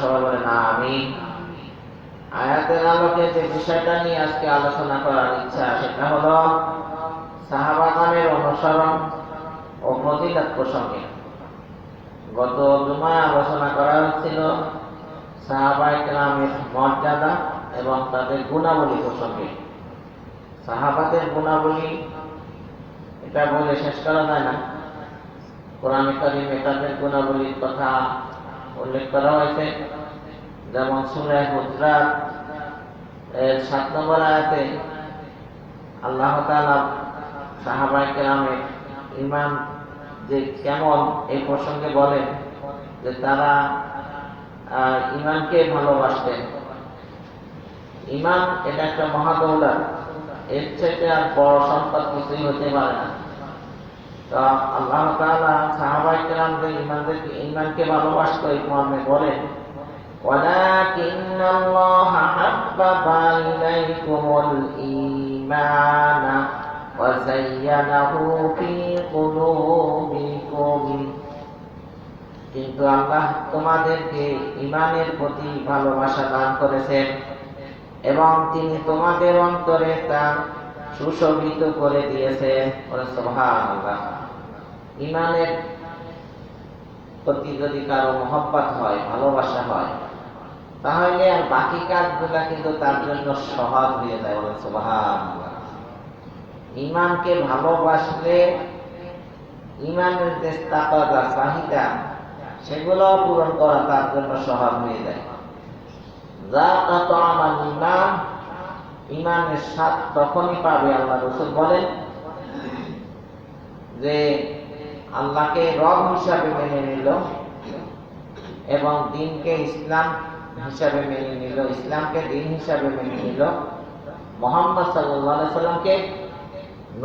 সবাই বলেন আমিন। আয়াতের আলোকে যে বিষয়টা নিয়ে আজকে আলোচনা করার ইচ্ছা সেটা হলো সাহাবাগণের অনুসরণ ও ফজিলত প্রসঙ্গে। গত জুমায় আলোচনা করা হচ্ছিল সাহাবায়ে কেরামের মর্যাদা এবং তাদের গুণাবলী প্রসঙ্গে। সাহাবাদের গুণাবলী এটা বলে শেষ করা যায় না। কোরআনে কারিমে তাদের গুণাবলীর কথা উল্লেখ করা হয়েছে। যেমন সূরা হুজরাত এর ৭ নম্বর আয়াতে আল্লাহ তাআলা সাহাবায়ে কেরামের ঈমান যে কেমন এই প্রসঙ্গে বলেন যে তারা ঈমানকে ভালোবাসতেন। ঈমান এটা একটা মহাদৌলত, এর চেয়ে আর বড় সম্পদ কিছুই হতে পারে না। তো আল্লাহ তাআলা সাহাবায়ে কেরামদের ঈমানকে ভালোবাসত এই মর্মে বলেন ওয়ালাকিন্নাল্লাহা হাব্বাবা ইলাইকুমুল ঈমানা ওয়া যায়্যানাহু ফী কুলুবিকুম। কিন্তু আল্লাহ তোমাদেরকে ঈমানের প্রতি ভালোবাসা দান করেছেন এবং তিনি তোমাদের অন্তরে তা সুশোভিত করে দিয়েছেন। সুবহানাল্লাহ। ঈমানের প্রতি যদি কারো মহব্বত হয়, ভালোবাসা হয়, তাহলে আর বাকি কাজগুলা কিন্তু তার জন্য সহজ হয়ে যায়। সুবহানাল্লাহ। ঈমানকে ভালোবাসলে ঈমানের যে তাকাদা চাহিদা সেগুলো পূরণ করা তার জন্য সহজ হয়ে যায়। যাকা তাআমাল ঈমান, ঈমানের স্বাদ তখনই পাবে। আল্লাহ রাসূল বলেন যে আল্লাহকে রব হিসাবে মেনে নিল এবং দ্বীনকে ইসলাম হিসাবে মেনে নিল, ইসলামকে দ্বীন হিসাবে মেনে নিল, মুহাম্মদ সাল্লাল্লাহু আলাইহি সাল্লামকে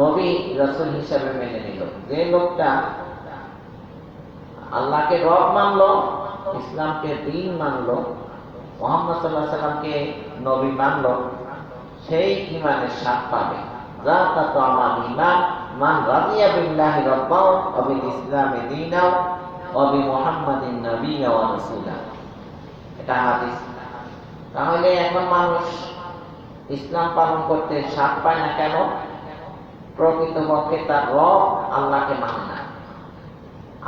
নবী রাসূল হিসাবে মেনে নিল। যে লোকটা আল্লাহকে রব মানলো, ইসলামকে দ্বীন মানলো, মুহাম্মদ সাল্লাল্লাহু আলাইহি সাল্লামকে নবী মানলো, সেই ঈমানের স্বাদ পাবে। যাকা তাআমাল ঈমান মান রাদিয়া বিল্লাহি রাব্বাও ওয়া বিল ইসলামি দীনাও ওয়া বি মুহাম্মাদিন নাবিয়্যা ওয়া রাসূলা। এটা হাদিস। তাহলে এখন মানুষ ইসলাম পালন করতে স্বাদ পায় না কেন? প্রকৃতপক্ষে তার রব আল্লাহকে মানে না।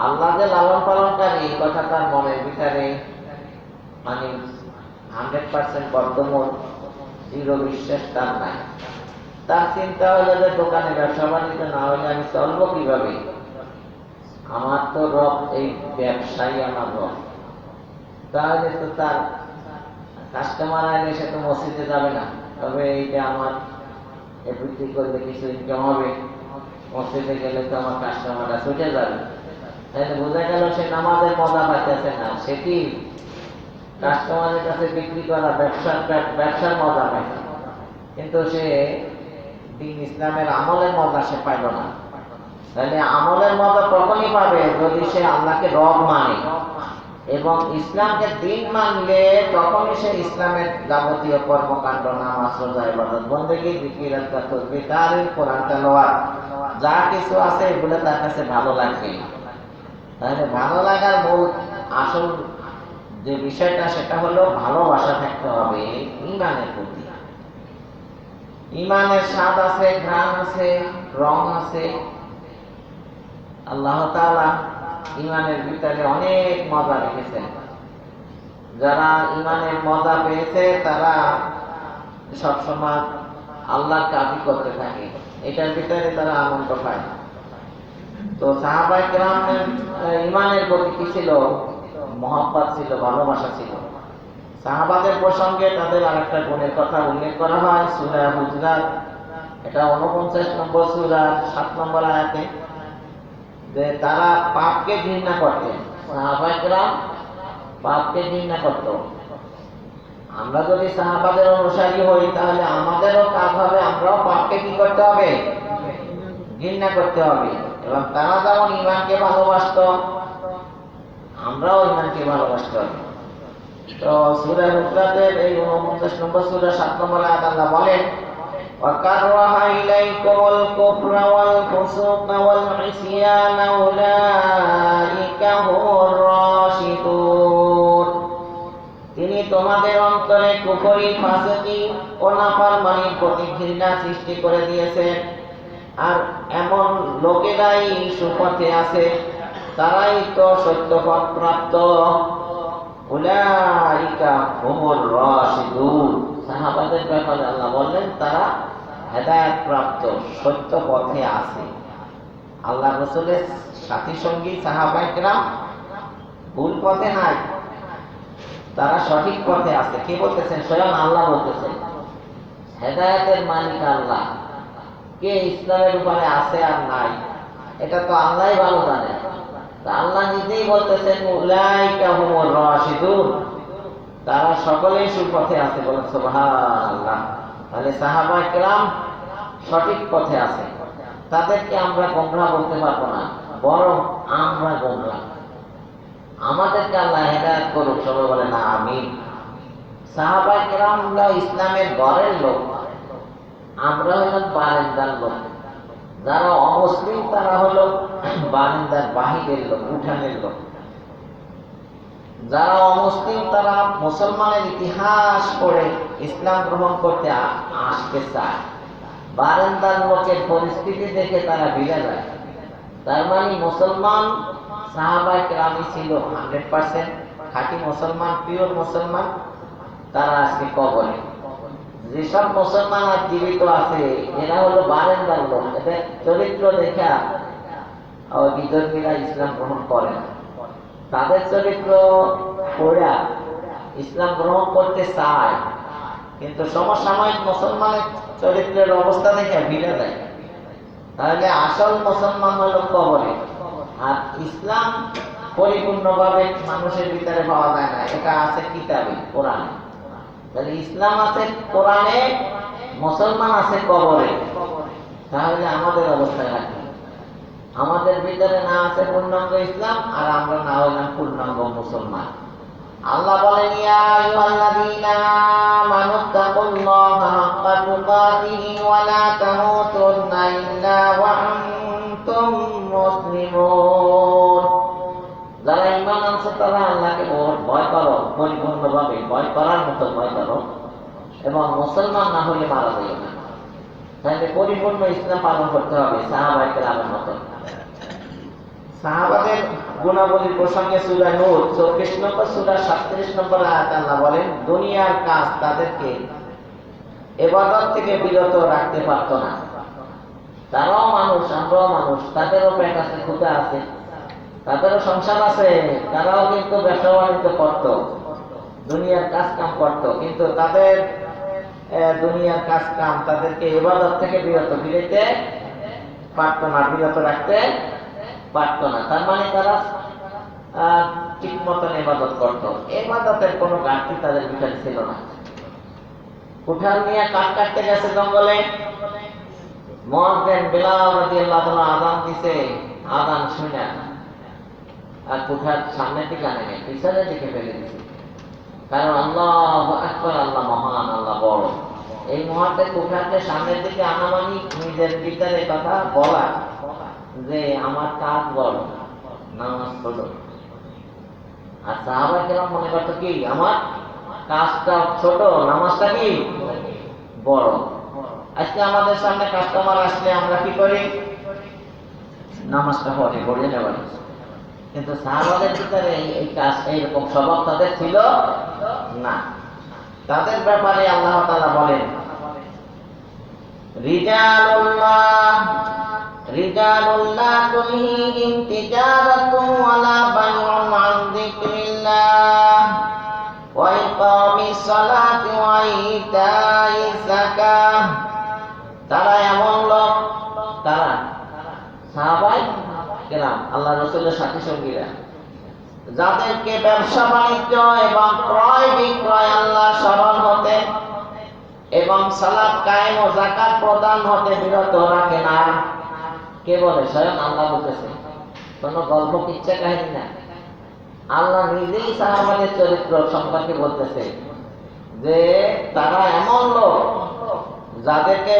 আল্লাহ যে লালন পালনকারী এই কথা তার মনের ভিতরে মানে 100% বদ্ধমূল দৃঢ় বিশ্বাস তার নাই। তার চিন্তা হলো যে দোকানে ব্যবসা বাণিজ্য না হলে আমি চলবো কিভাবে? আমার তো রব এই ব্যবসায়ী, আমার রব। তাহলে তো তার কাস্টমার আইলে সে তো মসজিদে যাবে না, তবে এইটা আমার বিক্রি করলে কিছু ইনকাম হবে, মসজিদে গেলে তো আমার কাস্টমাররা ছুটে যাবে। তাহলে বোঝা গেল সে নামাজের মজা পাইতেছে না, সে কি কাস্টমারের কাছে বিক্রি করা ব্যবসার মজা পাইছে, কিন্তু সে দ্বীন ইসলামের আমলের মজা সে পাইল না। তাহলে আমলের মজা তখনই পাবে যদি সে আল্লাহকে রব মানে এবং ইসলামকে দ্বীন মানলে তখনই সে ইসলামের যাবতীয় কর্মকাণ্ড, নামাজ, রোজা, ইবাদত, বন্দেগী, জিকির, আজকার, তাসবিহ, তাহলিল, কোরআন তেলাওয়াত যা কিছু আছে এগুলো তার কাছে ভালো লাগবে। তাহলে ভালো লাগার মূল আসল যে বিষয়টা সেটা হলো ভালোবাসা থাকতে হবে ঈমানের প্রতি। ঈমানের স্বাদ আছে, ঘ্রাণ আছে, রং আছে। আল্লাহ তাআলা ঈমানের ভিতরে অনেক মজা রেখেছেন। যারা ঈমানের মজা পেয়েছে তারা সবসময় আল্লাহর কাজ করতে থাকে, এটার ভিতরে তারা আনন্দ পায়। তো সাহাবায়ে কেরামের ঈমানের প্রতি কি ছিল? মহব্বত ছিল, ভালোবাসা ছিল। সাহাবাদের প্রসঙ্গে তাদের আরেকটা গুণের কথা উল্লেখ করা হয় সূরা হুজরাত, এটা 49 নম্বর সূরা 7 নম্বর আয়াতে, যে তারা পাপকে ঘৃণা করতেন। সাহাবায়ে কেরাম পাপকে ঘৃণা করত। আমরা যদি সাহাবাদের অনুসারী হই তাহলে আমাদেরও কাজ হবে, আমরাও পাপকে কি করতে হবে? ঘৃণা করতে হবে। এবং তারা যেমন ঈমানকে ভালোবাসত, আমরাও ঈমানকে ভালোবাসতে হবে। তো সূরা হুজরাতের এই 49 নম্বর সূরা 7 নম্বর আয়াত আল্লাহ বলেন وَكَرَّهَ إِلَيْكُمُ الْكُفْرَ وَالْفُسُوقَ وَالْعِصْيَانَ أُولَئِكَ هُمُ الرَّاشِدُونَ তিনি তোমাদের অন্তরে কুফরি, ফাসিকি ও নাফরমানির প্রতি ঘৃণা সৃষ্টি করে দিয়েছেন। আর এমন লোকেরাই সুপথে আছে, তারাই তো সত্যপথ প্রাপ্ত। উলাইকা হুমুর রাশিদুন। সাহাবাদের ব্যাপারে আল্লাহ বললেন তারা হেদায়েত প্রাপ্ত, সত্য পথে আছে। আল্লাহ রাসূলের সাথী সঙ্গী সাহাবায়ে কেরাম ভুল পথে নাই, তারা সঠিক পথে আছে। কে বলতেছেন? স্বয়ং আল্লাহ বলতেছেন। হেদায়েতের মালিক আল্লাহ। কে ইসলামের উপরে আছে আর নাই এটা তো আল্লাহই ভালো জানে। আল্লাহ নিজেই বলতেছেন উলাইকা হুমুর রাশিদুন, তারা সকলেই সুপথে আছে। বলেন সুবহানাল্লাহ। তাহলে সাহাবায়ে কেরাম সঠিক পথে আছে, তাদেরকে আমরা গোমরাহ বলতে পারবো না, বরং আমরা গোমরাহ। আমাদেরকে আল্লাহ হেদায়েত করুক। সবাই বলে না আমিন। সাহাবায়ে কেরাম হলো ইসলামের ঘরের লোক, আমরা হলাম বারান্দার লোক। যারা অমুসলিম তারা হলো বারান্দার বাহিরের লোক, উঠানের লোক। যারা অমুসলিম তারা মুসলমানের ইতিহাস পড়ে ইসলাম গ্রহণ করতে আসতে চায়, বারান্দার লোকের পরিস্থিতি দেখে তারা ভিড়ে যায়। তার মানে মুসলমান সাহাবায়ে কেরামই ছিল 100% খাঁটি মুসলমান, পিওর মুসলমান। তারা আজকে কবরে। যেসব মুসলমান আর জীবিত আছে এরা হলো বারান্দার লোক। এদের চরিত্র দেখা বিধর্মীরা ইসলাম গ্রহণ করে না। তাদের চরিত্র পড়া ইসলাম গ্রহণ করতে চায়, কিন্তু সমসাময়িক মুসলমানের চরিত্রের অবস্থা দেখে ভিড়ে যায়। তাহলে আসল মুসলমান হলো কবরে। আর ইসলাম পরিপূর্ণভাবে মানুষের ভিতরে পাওয়া যায় না, এটা আছে কিতাবে, কোরআনে। তাহলে ইসলাম আছে কোরআনে, মুসলমান আছে কবরে। তাহলে আমাদের অবস্থা রাখি, আমাদের ভিতরে না আছে পূর্ণাঙ্গ ইসলাম, আর আমরা না হইলাম পূর্ণাঙ্গ মুসলমান। আল্লাহ বলেন ইয়া আইয়ুহাল্লাযীনা আমানু তাকুল্লাহা হাক্কা তুকাতিহি ওয়া লা তামুতুন্না ইল্লা ওয়া আনতুম মুসলিমুন। যারা ঈমান আনছো তারা আল্লাহকে ভয় করো, পরিপূর্ণভাবে ভয় করার মতো ভয় করো, এবং মুসলমান না হলে মারা যাবে না। তাহলে পরিপূর্ণ ইসলাম পালন করতে হবে সাহাবায়ে কেরামের মতো। সাহাবাদের গুণাবলীর প্রসঙ্গে সূরা নূর 24 নম্বর সূরা 37 নম্বর আয়াতে আল্লাহ বলেন দুনিয়ার কাজ তাদেরকে ইবাদত থেকে বিরত রাখতে পারত না। তারাও মানুষ, আমরাও মানুষ, তাদেরও পেট আছে, ক্ষুধা আছে, তাদেরও সংসার আছে। তারাও কিন্তু ব্যবসা বাণিজ্য করত, দুনিয়ার কাজ কাম করত, কিন্তু তাদের দুনিয়ার কাজ কাম তাদেরকে ইবাদত থেকে বিরত পারত না, বিরত রাখতে পারত না। তার মানে তারা ঠিক মতন ইবাদত করত, ইবাদতের কোনো ঘাটতি তাদের ভিতরে ছিল না। উঠান নিয়ে কাঠ কাটতে গেছে জঙ্গলে, মুয়াজ্জিন বিলাল রাদিয়াল্লাহু তাআলা আযান দিছে, আযান শুনে আর কুঠার সামনের দিকে আনে নাই, পিছনের দিকে ফেলে দিছে। কারণ আল্লাহু আকবার, আল্লাহ মহান, আল্লাহ বড়। এই মুহূর্তে কুঠারকে সামনের দিকে আনা মানে নিজের ভিতরে কথা বলা যে আমার কাজ বড়, নামাজ পড়ো। আর সাহাবায়ে কেরাম মনে করত কি আমার কাজটা ছোট, নামাজটা কি বড়। আজকে আমাদের সামনে কাস্টমার আসলে আমরা কি করি? নামাজটা পড়ে নেওয়ার। কিন্তু সাহাবাদের ভিতরে এই কাজ, এইরকম স্বভাব তাদের ছিল না। তাদের ব্যাপারে আল্লাহ তাআলা বলেন রিজালুল্লাহ তুলহিহিম তিজারাতুন ওয়ালা বাইউন আন যিকরিল্লাহ ওয়া ইকামিস সালাতি ওয়া ইতাইজ যাকাহ। তারা এমন লোক, তারা সাহাবায়ে কেরাম আল্লাহ রাসূলের সাথী সঙ্গীরা, যাদেরকে ব্যবসা বাণিজ্য এবং ক্রয় বিক্রয় আল্লাহ স্মরণ হতে এবং সালাত কায়েম ও যাকাত প্রদান হতে বিরত রাখে না। কে বলে? স্বয়ং আল্লাহ বলতেছে, কোনো গল্প কিচ্ছা কাহিনী না। আল্লাহ নিজেই সাহাবাদের চরিত্র সম্পর্কে বলতেছে যে তারা এমন লোক যাদেরকে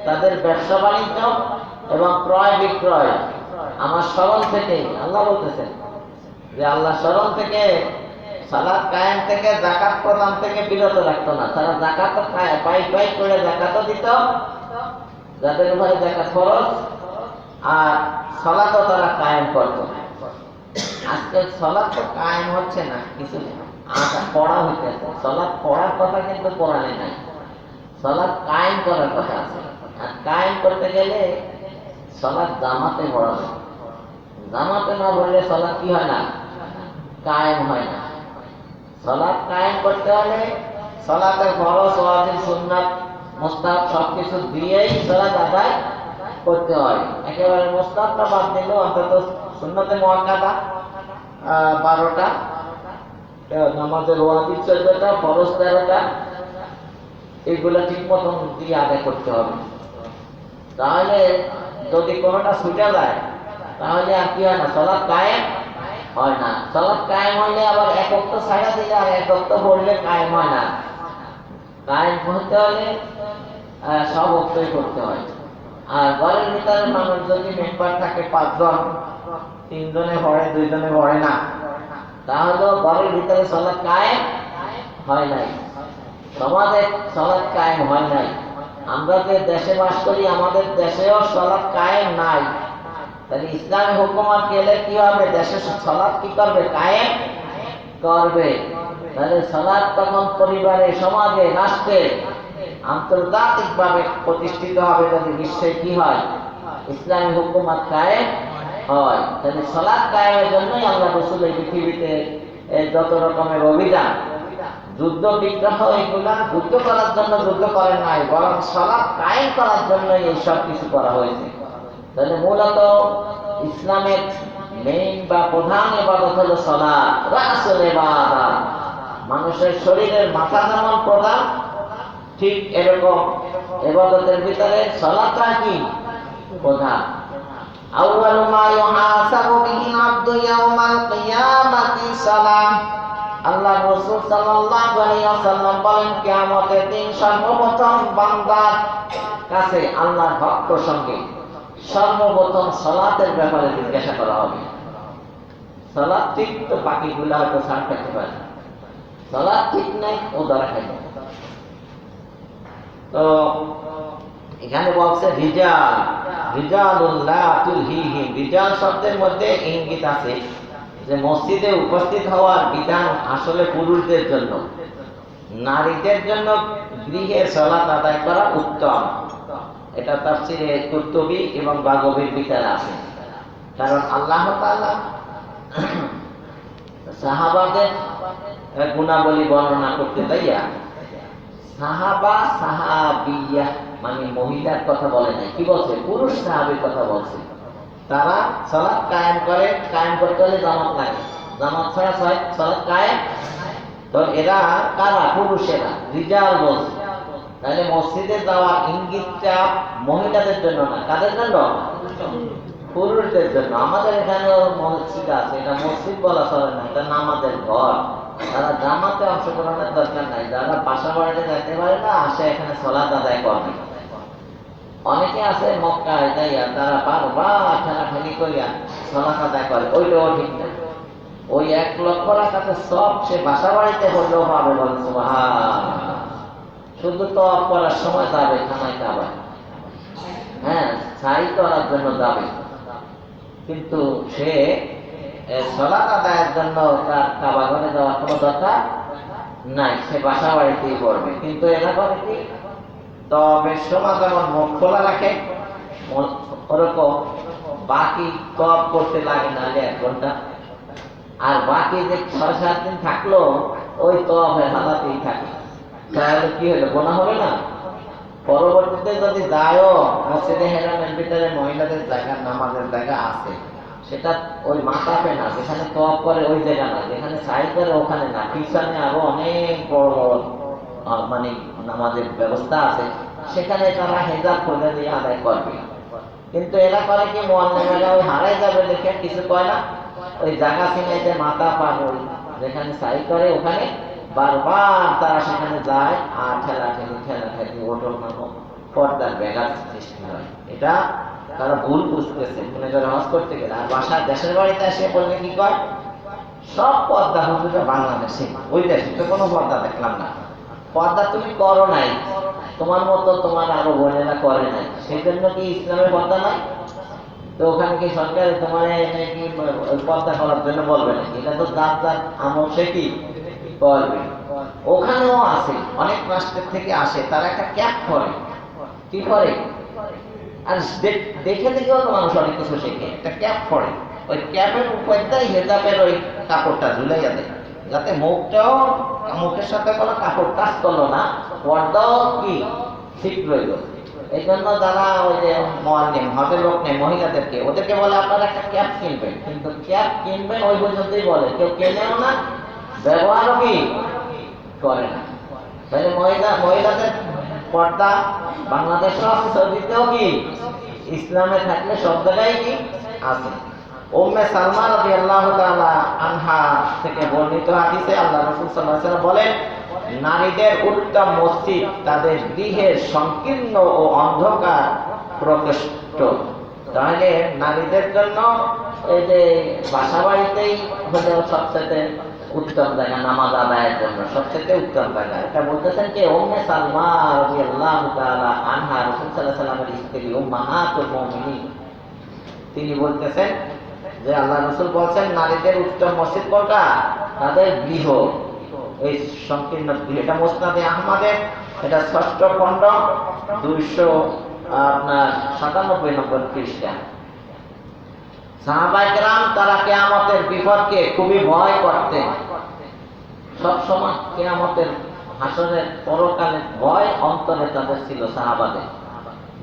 তাদের ব্যবসা বাণিজ্য এবং ক্রয় বিক্রয় আমার স্মরণ থেকে, আল্লাহ বলতেছেন যে আল্লাহ স্মরণ থেকে সালাত কায়েম থেকে যাকাত প্রদান থেকে বিরত রাখতো না। তারা যাকাত পাই পাই করে যাকাতও দিত, যাদের উপরে যাকাত ফরজ, আর সালাতও তারা কায়েম করত। আজকে সালাত তো কায়েম হচ্ছে না, কিছু পড়া হইতেছে। সালাত পড়ার কথা কিন্তু কোরআনে নাই, সালাত কায়েম করার কথা আছে। আর কায়েম করতে গেলে সালাত জামাতে পড়াবে, জামাতে না পড়লে সালাত কি হয় না, কায়েম হয় না। সালাত কায়েম করতে হলে সালাতের ফরজ, ওয়াজিব, সুন্নাত, মুস্তাহাব সবকিছু দিয়েই সালাত আদায় করতে হয়। একেবারে মুস্তাহাবটা বাদ দিলেও অন্তত সুন্নতে মুআক্কাদা 12টা, নামাজের ওয়াজিব 14টা, ফরজ 13টা, এইগুলা ঠিক মতন দিয়ে আদায় করতে হবে। তাহলে যদি কোনোটা ছুটে যায় তাহলে আর কি হয় না, সালাত কায়েম হয় না। সালাত কায়েম হইলে আবার এক ওয়াক্ত ছাড়া দিলে আর এক ওয়াক্ত পড়লে কায়েম হয় না। কায়েম হতে হলে সব ওয়াক্তই করতে হয়। আর ঘরের ভিতরে মানুষ যদি মেম্বার থাকে 5 জন, 3 জনে পড়ে 2 জনে পড়ে না, তাহলেও ঘরের ভিতরে সালাত কায়েম হয় নাই, সমাজে সালাত কায়েম হয় নাই। আমরা যে দেশে বাস করি আমাদের দেশেও সালাত কায়েম নাই। তাহলে ইসলামী হুকুমত গেলে কি হবে, দেশে সালাত কি করবে, কায়েম করবে। তাহলে সালাত তখন পরিবারে, সমাজে, রাষ্ট্রে আন্তর্জাতিক ভাবে প্রতিষ্ঠিত হবে যদি বিশ্বে কি হয়, ইসলামী হুকুমত কায়েম হয়। তাহলে সালাত কায়েমের জন্যই আল্লাহ রাসূল এই পৃথিবীতে যত রকমের অভিযান, যুদ্ধ বিগ্রহ, এগুলা যুদ্ধ করার জন্য যুদ্ধ করেন নাই, বরং সালাত কায়েম করার জন্য এই সব কিছু করা হয়েছে। তাহলে মূলত ইসলামের মেইন বা প্রধান ইবাদত হলো সালাত, রাসূল ইবাদত। মানুষের শরীরের মাথা যেমন প্রধান, ঠিক এরকম ইবাদতের ভিতরে সালাতটা কি প্রধান। আউয়ালু মা ইউহাসাবু বিহি আবদু ইয়াউমাল কিয়ামাতি সালাত। আল্লাহ রাসূল সাল্লাল্লাহু আলাইহি ওয়াসাল্লাম বলেন, কিয়ামতের দিন সর্বপ্রথম বান্দার কাছে আল্লাহর ভক্ত সঙ্গে সর্বপ্রথম সালাতের ব্যাপারে জিজ্ঞাসা করা হবে। সালাত ঠিক তো বাকিগুলো হয়তো ছাড় পেতে পারে, সালাত ঠিক নাই ও ধরা খাইবে। তো এখানে বলছে রিজাল, রিজালুল্লাহ তুলহিহিম। রিজাল শব্দের মধ্যে ইঙ্গিত আছে যে মসজিদে উপস্থিত হওয়ার বিধান আসলে পুরুষদের জন্য, নারীদের জন্য গৃহে সালাত আদায় করা উত্তম। এটা তাফসীরে কুরতুবী এবং বাগবীর ভিতরে আছে। কারণ আল্লাহ তাআলা সাহাবাদের গুণাবলী বর্ণনা করতে যাইয়া সাহাবা সাহাবিয়া মানে মহিলার কথা বলে নাই, কি বলছে, পুরুষ সাহাবীর কথা বলছে। তারা সালাত কায়েম করে, কায়েম করতে হলে জামাত লাগে, জামাত ছাড়া সালাত কায়েম। তো এরা কারা, পুরুষেরা, রিজাল বলছে। তাহলে মসজিদে যাওয়ার ইঙ্গিতটা মহিলাদের জন্য না, কাদের জন্য, পুরুষদের জন্য। আমাদের এখানেও মসজিদ আছে, এটা মসজিদ বলা চলে না, এটা নামাজের ঘর। তারা জামাতে অংশগ্রহণের দরকার নাই, যারা বাসা বাড়িতে যেতে পারে না আসে এখানে সালাত আদায় করবে। অনেকে আছে মক্কায় যাইয়া তারা বারবার ঠেলাঠেলি করিয়া সালাত আদায় করে, ওইটাও ঠিক না। ওই 1 লক্ষ রাকাতে সব সে বাসা বাড়িতে হলেও পাবে, বলেন সুবহানাল্লাহ। শুধু তওয়াফ করার সময় যাবে খানায় কাবা, হ্যাঁ সাই করার জন্য যাবে, কিন্তু সে সালাত আদায়ের জন্য তার কাবা ঘরে যাওয়ার কোনো দরকার নাই, সে বাসা বাড়িতেই পড়বে। কিন্তু এরা করে কি, তওয়াফের সময় যেমন মুখ খোলা রাখে, ওরকম বাকি তওয়াফ করতে লাগে না 1 ঘন্টা, আর বাকি যে 6-7 দিন থাকলো ওই তওয়াফের হালাতেই থাকে। তাহলে কি হলো, গুনাহ হবে না? পরবর্তীতে যদি যায়ও মসজিদে হেরামের ভিতরে মহিলাদের জায়গা, নামাজের জায়গা আছে, সেটা ওই মাথাপে না, যেখানে তওয়াফ করে ওই জায়গা না, যেখানে সাই করে ওখানে না, পিছনে আরো অনেক বড় বড় মানে নামাজের ব্যবস্থা আছে, সেখানে তারা হেজাব খুলে দিয়ে আদায় করবে। কিন্তু এরা করে কি, মুআল্লিমেরা ওই হারাই যাবে দেখে কিছু কয় না, ওই জায়গা চিনাইতে মাথা পার, ওই যেখানে সাই করে ওখানে বারবার তারা সেখানে যায়, আর ঠেলাঠেলি ওঠো নামো পর্দার ব্যাঘাত সৃষ্টি হয়। এটা তারা ভুল বুঝতেছে, মনে করে হজ করতে গেলে। আর বাসার দেশের বাড়িতে এসে বললে কি কয়, সব পর্দা হচ্ছে বাংলাদেশে, ওই দেশে তো কোনো পর্দা দেখলাম না। পর্দা তুমি করো নাই, তোমার মতো তোমার আরো বোনেরা করে নাই, সেই জন্য কি ইসলামের পর্দা নাই? তো ওখানে কি সরকার তোমার নাকি পর্দা করার জন্য বলবে না? এটা তো যার যার আমল সে কি করবে। ওখানেও আছে, অনেক রাষ্ট্রের থেকে আসে, তারা একটা ক্যাপ করে, কি করে, আর দেখে দেখেও তো মানুষ অনেক কিছু শেখে। একটা ক্যাপ করে, ওই ক্যাপের উপরটাই হেজাবের ওই কাপড়টা ঝুলে যাবে, যাতে মুখটাও, মুখের সাথে কোনো কাপড় টাচ করলো না, পর্দাও কি ঠিক রইল। এই জন্য যারা ওই যে হজের লোক নেই মহিলাদেরকে, ওদেরকে বলে আপনারা একটা ক্যাপ কিনবেন, কিন্তু ক্যাপ কিনবেন ওই পর্যন্তই বলে, কেউ কেনেও না, ব্যবহারও কি করে না। তাহলে মহিলাদের পর্দা বাংলাদেশও আছে, সৌদিতেও কি ইসলামে থাকলে সব জায়গায় কি আছে। উম্মে সালমা রাদিয়াল্লাহু তাআলা আনহা থেকে বর্ণিত হাদিসে আল্লাহ রাসূল সাল্লাল্লাহু আলাইহি ওয়াসাল্লাম বলেন, নারীদের উত্তম মসজিদ তাদের গৃহের সংকীর্ণ ও অন্ধকার প্রকোষ্ঠ। তাহলে নারীদের জন্য এই যে বাসা বাড়িতেই হলেও সবচেয়ে উত্তম জায়গা, নামাজ আদায়ের জন্য সবচেয়ে উত্তম জায়গা। এটা বলতেছেন যে উম্মে সালমা রাদিয়াল্লাহু তাআলা আনহা, রাসূল সাল্লাল্লাহু আলাইহি ওয়াসাল্লামের স্ত্রী, উম্মাহাতুল মুমিনিন। তিনি বলতেছেন যে আল্লাহ রাসূল বলেন নারীদের উত্তম মসজিদ কোনটা? তাদের গৃহ, এই সংকীর্ণ গৃহ। এটা মুসনাদে আহমদের, এটা ৬ষ্ঠ খণ্ড ২৯৭ নম্বর পৃষ্ঠা। সাহাবায়ে কেরাম তারা কিয়ামতের বিপদকে খুবই ভয় করতেন। সব সময় কিয়ামতের, হাসরের, পরকালের ভয় অন্তরে তাদের ছিল সাহাবাদের।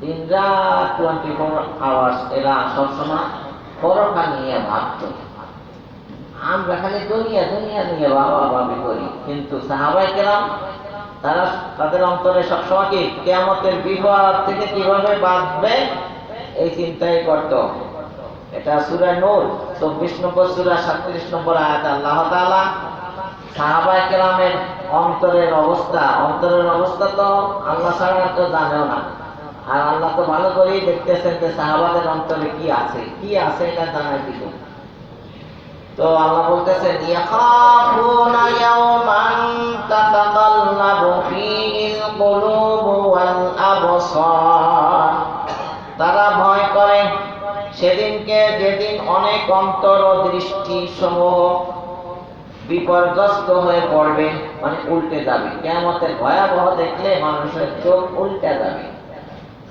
দিনরাত 24 আওয়ার্স এরা সবসময় পরকাল নিয়ে ভাবত। আমরা খালি দুনিয়া দুনিয়া নিয়ে ভাবাভাবি করি, কিন্তু সাহাবায়ে কেরাম তারা তাদের অন্তরে সবসময় কি কিয়ামতের বিপদ থেকে কিভাবে বাঁচবে এই চিন্তাই করত। এটা সূরা নূর 24 নম্বর সূরা 37 নম্বর আয়াত। আল্লাহ তাআলা সাহাবায়ে কেরামের অন্তরের অবস্থা তো আল্লাহ ছাড়া তো জানেও না, আর আল্লাহ তো ভালো করেই দেখতেছেন যে সাহাবাদের অন্তরে কি আছে এটা জানাই দিত। তো আল্লাহ বলতেছেন ইয়াখাফুনা ইয়াওমান তাতাকাল্লাবু ফীহিল কুলুবু ওয়াল আবসার। তারা ভয় করে সেদিনকে, যেদিন অনেক অন্তর ও দৃষ্টি সমূহ বিপর্যস্ত হয়ে পড়বে, মানে উল্টে যাবে। কিয়ামতের ভয়াবহ দেখলে মানুষের চোখ উল্টে যাবে,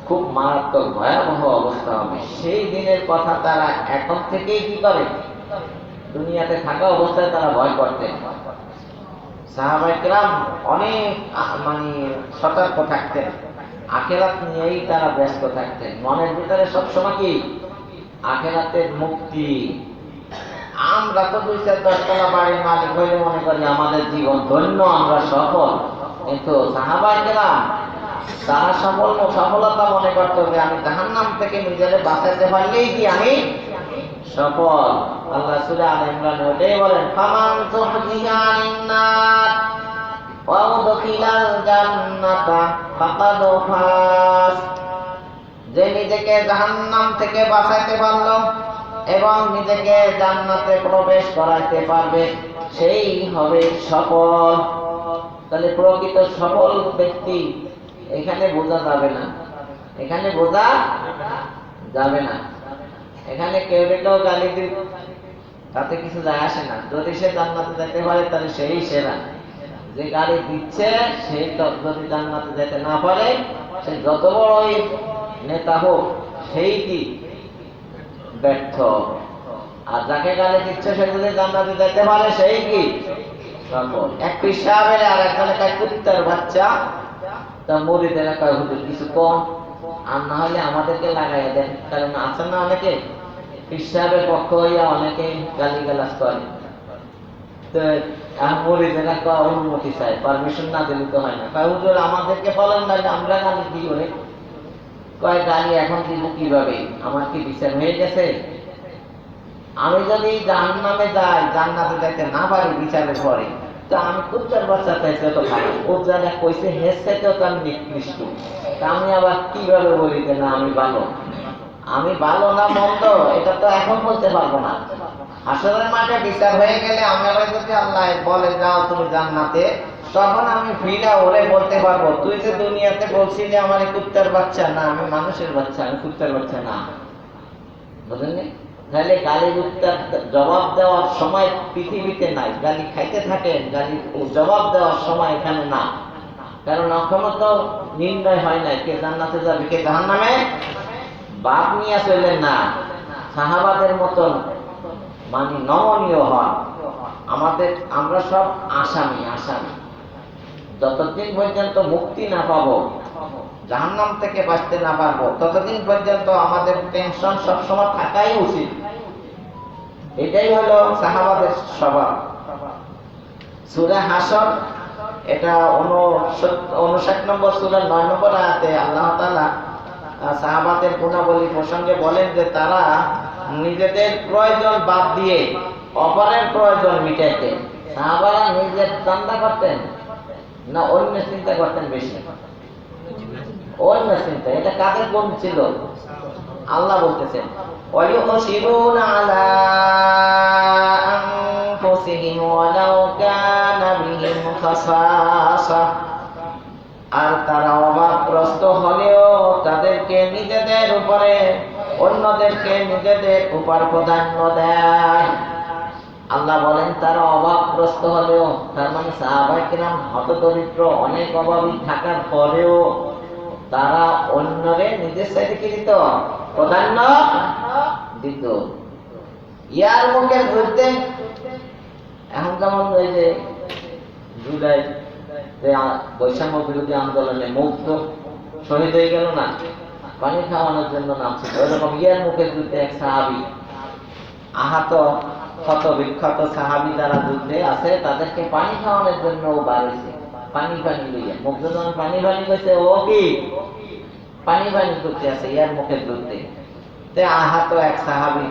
খুব মারাত্মক ভয়াবহ অবস্থা হবে। সেই দিনের কথা তারা এখন থেকেই কি করে, দুনিয়াতে থাকা অবস্থায় তারা ভয় করতেন। সাহাবায়ে কেরাম অনেক সতর্ক থাকতেন, আখিরাত নিয়েই তারা ব্যস্ত থাকতেন। মনের ভিতরে সবসময় কি আখিরাতের মুক্তি। আমরা তো ২-৪ তলা বাড়ির মালিক হইলে মনে করি আমাদের জীবন ধন্য, আমরা সফল, কিন্তু সাহাবায়ে কেরাম তারা সফলতা মনে করতো যে আমি জাহান্নাম থেকে নিজেকে বাঁচাতে পারলেই কি আমি সফল। আল্লাহ সূরা আলে ইমরানে ওটাই বলেন, ফামান যুহজিহা আনিন নার ওয়া উদখিলাল জান্নাতা ফাকাদ ফাজ। যে নিজেকে জাহান্নাম থেকে বাঁচাতে পারলো এবং নিজেকে জান্নাতে প্রবেশ করাতে পারবে, সেই হবে সফল। তাহলে প্রকৃত সফল ব্যক্তি এখানে বোঝা যাবে না, এখানে কেউ কেউ গালি দিল, তাতে কিছু যায় আসে না। যদি সে জান্নাতে যেতে পারে তাহলে সেই সেরা। যে গালি দিচ্ছে সে যদি জান্নাতে যেতে না পারে, সে যত বড়ই নেতা হোক সেই কি ব্যর্থ। আর যাকে গালি দিচ্ছে সে যদি জান্নাতে যেতে পারে সেই কি সফল। এক পিসাবের আর একজনে কয় কুত্তার বাচ্চা, তা মুরিদেরা কয় হুজুর কিছু কম, আর না হলে আমাদেরকে লাগাইয়া দেন। কারণ আছে না অনেকে পিসাবের পক্ষ হইয়া অনেকে গালিগালাজ করে, তো মুরিদেরা কয় অনুমতি চায়, পারমিশন না দিলে তো হয় না। কয় হুজুর আমাদেরকে বলেন না, আমরা গালি দিই। কয় গালি এখন দিব কিভাবে, আমার কি বিচার হয়ে গেছে? আমি যদি জাহান্নামে যাই, জান্নাতে যাইতে না পারি বিচারের পরে, তো আমি কুত্তার বাচ্চা চাইতে তো খারাপ, ও জানে কইছে হেসে তো তার নিকৃষ্ট, আমি আবার কিভাবে বলি যে না আমি ভালো না মন্দ, এটা তো এখন বলতে পারবো না। হাসরের মাঠে বিচার হয়ে গেলে আমরা যদি আল্লাহ বলে যাও তুমি জান্নাতে, তখন আমি ফিরা ওরে বলতে পারবো তুই যে দুনিয়াতে বলছিলি আমার কুত্তার বাচ্চা, না আমি মানুষের বাচ্চা, আমি কুত্তার বাচ্চা না। বুঝলেন? তাহলে গালির উত্তর জবাব দেওয়ার সময় পৃথিবীতে নাই, গালি খাইতে থাকেন, গালি জবাব দেওয়ার সময় এখানে না। কারণ এখনো তো নির্ণয় হয় নাই কে জান্নাতে যাবে কে জাহান্নামে। বাপ নিয়ে চললেন না, সাহাবাদের মতন মানে নমনীয় হন। আমরা সব আসামি। যতদিন পর্যন্ত মুক্তি না পাবো, জাহান্নাম থেকে বাঁচতে না পারবো, ততদিন পর্যন্ত আমাদের টেনশন সবসময় থাকাই উচিত। এটাই হলো সাহাবাদের স্বভাব। সূরা হাশর এটা 59 নম্বর সূরা 9 নম্বর আয়াতে আল্লাহ তাআলা সাহাবাদের গুণাবলী প্রসঙ্গে বলেন যে তারা নিজেদের প্রয়োজন বাদ দিয়ে অপরের প্রয়োজন মিটাইতেন। সাহাবারা নিজের চিন্তা করতেন না অন্য চিন্তা করতেন বেশি? অন্য চিন্তা। এটা কাদের গুণ ছিল? আল্লাহ বলতেছেন ওয়ায়ুসিরুনা আলা আনফুসিহিম ওয়ালাউ কানা বিহিম খাসাসা। আর তারা অভাবগ্রস্ত হলেও তাদেরকে নিজেদের উপরে অন্যদেরকে নিজেদের উপর প্রাধান্য দেয়। আল্লাহ বলেন তারা অভাবগ্রস্ত হলেও, তার মানে সাহাবায়ে কিরাম হতদরিদ্র অনেক অভাবী থাকার পরেও তারা অন্যরে নিজের সাথে কি দিত? প্রাধান্য দিত। ইয়ার মুখের বিরুদ্ধে এখন যেমন ওই যে জুলাই বৈষম্য বিরোধী আন্দোলনে মুগ্ধ শহীদ হয়ে গেল না, পানি খাওয়ানোর জন্য নামছিল, ওইরকম ইয়ার মুখের বিরুদ্ধে এক সাহাবী আহত ক্ষত বিক্ষত সাহাবী যারা যুদ্ধে আছে তাদেরকে পানি খাওয়ানোর জন্য বাড়িয়েছে। পানি লইয়া মুগ্ধ যখন পানি কইছে, ও কি পানি করতে আছে ইয়ার মুখের বিরুদ্ধে। আহত এক সাহাবী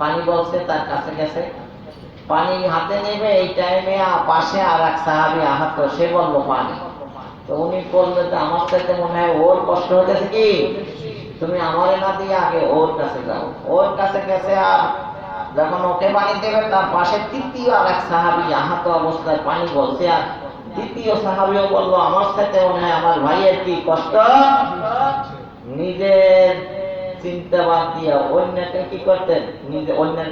পানি বলছে, তার কাছে গেছে, পানি হাতে নেবে, এই টাইমে পাশে আর এক সাহাবী আহত, সে বলল পানি। তো উনি বললেন আমার সাথে মনে হয় ওর কষ্ট হতেছে, কি তুমি আমারে না দিয়ে আগে ওর কাছে যাও। ওর কাছে গেছে, আর যখন ওকে পানি দেবে তার পাশে তৃতীয় আর এক সাহাবী আহত অবস্থায় পানি বলছে, আর দ্বিতীয় সাহাবীও বললো আমার সাথে মনে হয় আমার ভাইয়ের কি কষ্ট। নিজের চিন্তা বাদ দিয়া অন্যকে কি করতেন? নিজে অন্যের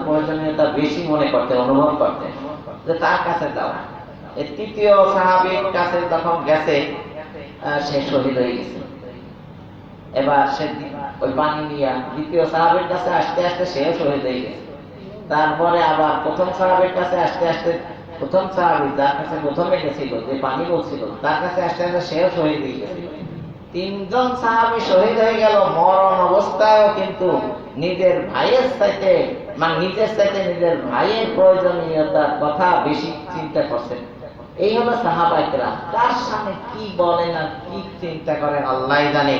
প্রয়োজনীয়তা বেশি মনে করতেন, অনুভব করতেন, যে তার কাছে যাও। এই তৃতীয় সাহাবীর কাছে যখন গেছে, সে শহীদ হয়ে গেছে। এবার সে ওই পানি নিয়ে দ্বিতীয় সাহাবীর কাছে আসতে আসতে সেও শহীদ হয়ে গেছে। তারপরে আবার প্রথম সাহাবীর কাছে আসতে আসতে প্রথম সাহাবী যার কাছে প্রথমে গেছিল, যে পানি বলছিল, তার কাছে আসতে আসতে সেও শহীদ হয়ে গেছিল। তিনজন সাহাবী শহীদ হয়ে গেল মরণ অবস্থায়ও, কিন্তু নিজের ভাইয়ের চাইতে নিজের ভাইয়ের প্রয়োজনীয়তার কথা বেশি চিন্তা করছেন। এই হলো সাহাবায়ে কেরাম। তার সামনে কি বলেন আর কি চিন্তা করেন আল্লাহই জানে।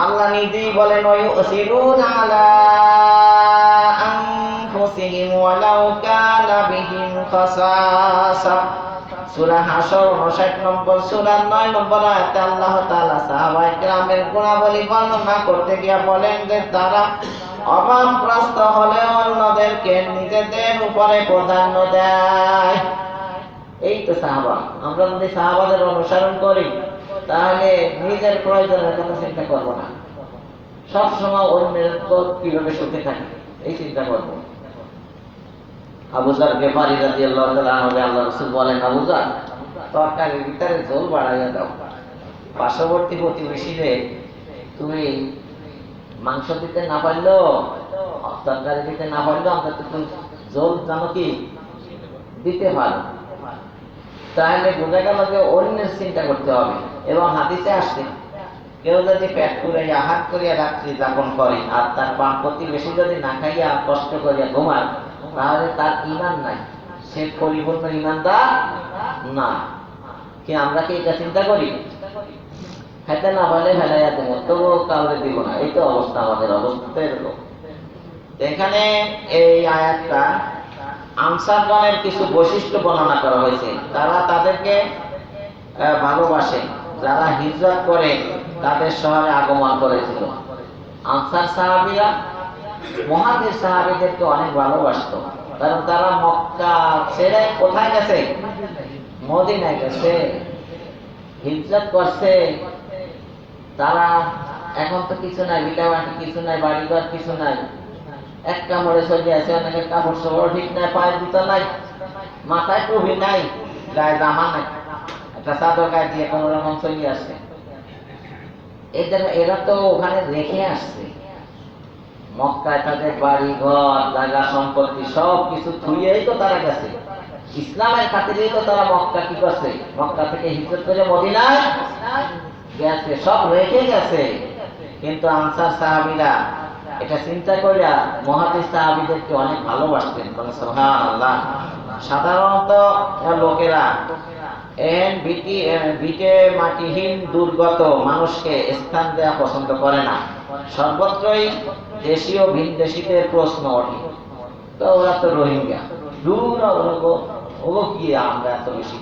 আল্লাহ নিজেই বলেন ওয়ায়ুসিরুনা আলা আনফুসিহিম ওয়ালাউ কানা বিহিম খাসাসা। সূরা হাশর 59 নম্বর সূরা 9 নম্বর আয়াতে আল্লাহ তাআলা সাহাবায়ে কেরামের গুণাবলী বর্ণনা করতে গিয়ে বলেন যে তারা অভাবগ্রস্ত হলে অন্যদেরকে নিজেদের উপরে প্রাধান্য দেয়। এই তো সাহাবা। আমরা যদি সাহাবাদের অনুসরণ করি তাহলে নিজের প্রয়োজনের কথা চিন্তা করব না, সবসময় অন্যের কিভাবে সুখে থাকি এই চিন্তা করব। আবু যার গিফারি রাদিয়াল্লাহু তাআলা আনহু আল্লাহর রাসূল বলেন, আবু যার তরকারির ভিতরে ঝোল বাড়াইয়া দাও। পার্শ্ববর্তী প্রতিবেশীদের তুমি মাংস দিতে না পারলেও, তরকারি দিতে না পারলেও অন্তত তুমি ঝোল জানো কি দিতে পারো। তাহলে বোঝা গেল যে অন্যের চিন্তা করতে হবে। এবং হাদিসে আসছে কেউ যদি পেট পুরাইয়া আহার করিয়া রাত্রি যাপন করে আর তার প্রতিবেশী যদি না খাইয়া কষ্ট করিয়া ঘুমায়, তাহলে তার ঈমান নাই, সে পরিপূর্ণ ঈমানদার না। কি আমরা কি এটা চিন্তা করি? খাইতে না পারলে ফেলাইয়া দেবো, তবুও কাউরে দিব না, এই তো অবস্থা আমাদের। অবস্থাতে এখানে এই আয়াতটা আনসারগণের কিছু বৈশিষ্ট্য বর্ণনা করা হয়েছে। তারা তাদেরকে ভালোবাসে, যারা হিজরত করে তাদের শহরে আগমন করেছিল। আনসার সাহাবীরা মুহাজির সাহাবীদেরকে অনেক ভালোবাসতো, কারণ তারা মক্কা ছেড়ে কোথায় গেছে? মদিনায় গেছে, হিজরত করছে। তারা এখন তো কিছু নাই, ভিটামাটি কিছু নাই, বাড়িঘর কিছু নাই, এক কামড়ে চলে আছে। অনেকের কাপড় চোপড় ঠিক নাই, পায়ে জুতা নাই, মাথায় টুপি নাই, গায়ে জামা নাই, একটা চাদর গায়ে দিয়ে কোনো রকম চলে আসছে। এরা তো ওখানে রেখে আসছে, মক্কায় তাদের বাড়ি ঘর জায়গা সম্পত্তি সব কিছু থুইয়েই তো তারা গেছে। ইসলামের খাতিরেই তো তারা মক্কা কি করছে, মক্কা থেকে হিজরত করে মদিনায় গেছে, সব রেখে গেছে। কিন্তু আনসার সাহাবীরা এটা চিন্তা করিয়া মুহাজির সাহাবীদেরকে অনেক ভালোবাসতেন। সুবহানাল্লাহ। সাধারণত লোকেরা ভিটে মাটিহীন দুর্গত মানুষকে স্থান দেওয়া পছন্দ করে না, সর্বত্রই দেশীয় ভিনদেশীদের প্রশ্ন ওঠে। তো ওরা তো রোহিঙ্গা, দূর ওগো কি আমরা এত বেশি